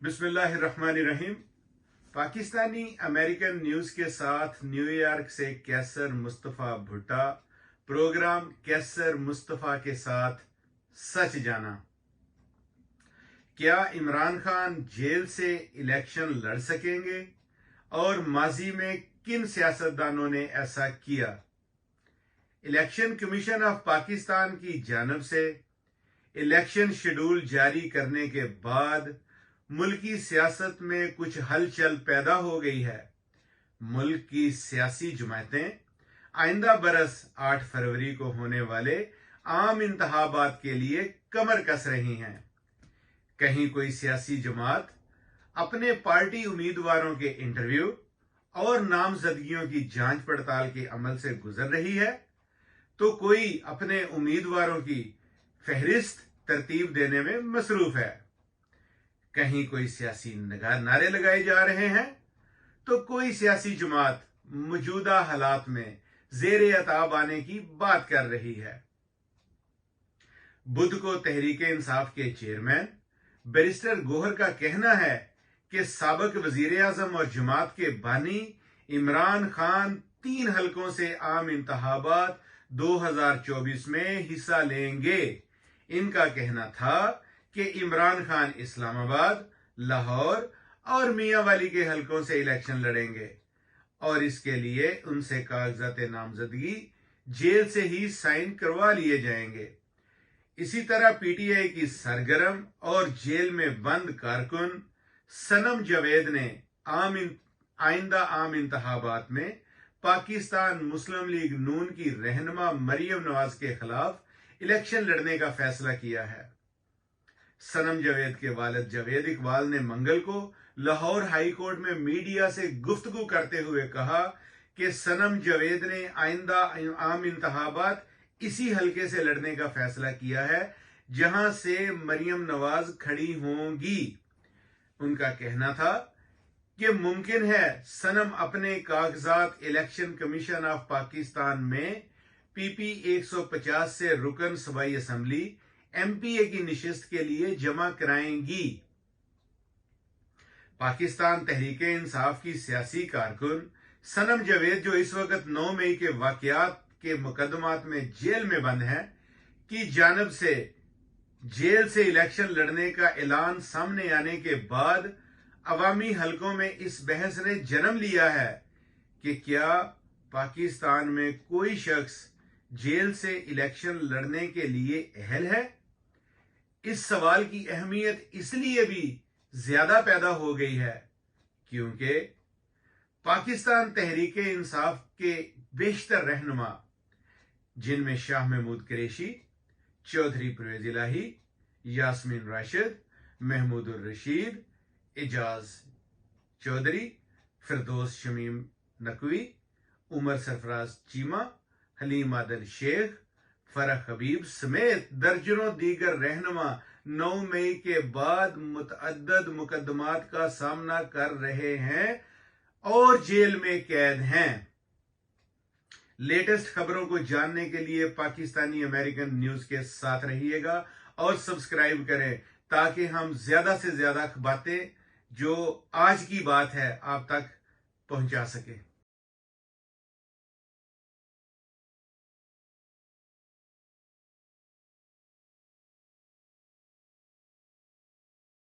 बिस्मिल्लाहिर्रहमानिर्रहीम। Pakistani American news के साथ न्यूयॉर्क से कैसर मुस्तफ़ा भुट्टा। प्रोग्राम कैसर मुस्तफ़ा के साथ सच जाना। क्या इमरान खान जेल से इलेक्शन लड़ सकेंगे और माजी में किन सियासतदानों ने ऐसा किया? इलेक्शन कमीशन ऑफ पाकिस्तान की जानिब से इलेक्शन शेड्यूल जारी करने के बाद मुल्की सियासत में कुछ हलचल पैदा हो गई है। मुल्क की सियासी जमातें आइंदा बरस 8 फरवरी को होने वाले आम इंतखाबात के लिए कमर कस रही हैं। कहीं कोई सियासी जमात अपने पार्टी उम्मीदवारों के इंटरव्यू और नामजदगियों की जांच पड़ताल के अमल से गुजर रही है, तो कोई अपने उम्मीदवारों की फहरिस्त तरतीब देने में मसरूफ है। कहीं कोई सियासी नारे लगाए जा रहे हैं, तो कोई सियासी जमात मौजूदा हालात में जेर अताब आने की बात कर रही है। बुध को तहरीक इंसाफ के चेयरमैन बैरिस्टर गोहर का कहना है कि साबिक वजीर आजम और जमात के बानी इमरान खान 3 हलकों से आम इंतखाबात 2024 में हिस्सा लेंगे। इनका कहना था कि इमरान खान इस्लामाबाद, लाहौर और मियांवाली के हलकों से इलेक्शन लड़ेंगे और इसके लिए उनसे कागजात नामजदगी जेल से ही साइन करवा लिए जाएंगे। इसी तरह पीटीआई की सरगर्म और जेल में बंद कारकुन सनम जावेद ने आइंदा आम इंतखाबात में पाकिस्तान मुस्लिम लीग नून की रहनुमा मरियम नवाज के खिलाफ इलेक्शन लड़ने का फैसला किया है। सनम जावेद के वालिद जावेद इकबाल ने मंगल को लाहौर हाई कोर्ट में मीडिया से गुफ्तगू करते हुए कहा कि सनम जावेद ने आइंदा आम इंतखाबात इसी हलके से लड़ने का फैसला किया है जहां से मरियम नवाज खड़ी होंगी। उनका कहना था कि मुमकिन है सनम अपने कागजात इलेक्शन कमीशन ऑफ पाकिस्तान में पीपी 150 से रुकन सूबाई असम्बली एमपीए की निशिस्त के लिए जमा कराएंगी। पाकिस्तान तहरीक इंसाफ की सियासी कारकुन सनम जावेद, जो इस वक्त 9 मई के वाकयात के मुकदमात में जेल में बंद है, की जानिब से जेल से इलेक्शन लड़ने का ऐलान सामने आने के बाद अवामी हलकों में इस बहस ने जन्म लिया है कि क्या पाकिस्तान में कोई शख्स जेल से इलेक्शन लड़ने के लिए अहल है। इस सवाल की अहमियत इसलिए भी ज्यादा पैदा हो गई है क्योंकि पाकिस्तान तहरीक इंसाफ के बेशतर रहनुमा, जिनमें शाह महमूद कुरैशी, चौधरी परवेज इलाही, यास्मीन राशिद, महमूदुर रशीद, एजाज चौधरी, फिरदौस शमीम नकवी, उमर सरफराज चीमा, हलीम आदिल शेख, फरह हबीब समेत दर्जनों दीगर रहनुमा 9 मई के बाद मुतअद्दद मुकदमात का सामना कर रहे हैं और जेल में कैद हैं। लेटेस्ट खबरों को जानने के लिए पाकिस्तानी अमेरिकन न्यूज के साथ रहिएगा और सब्सक्राइब करें ताकि हम ज्यादा से ज्यादा बातें जो आज की बात है आप तक पहुंचा सकें।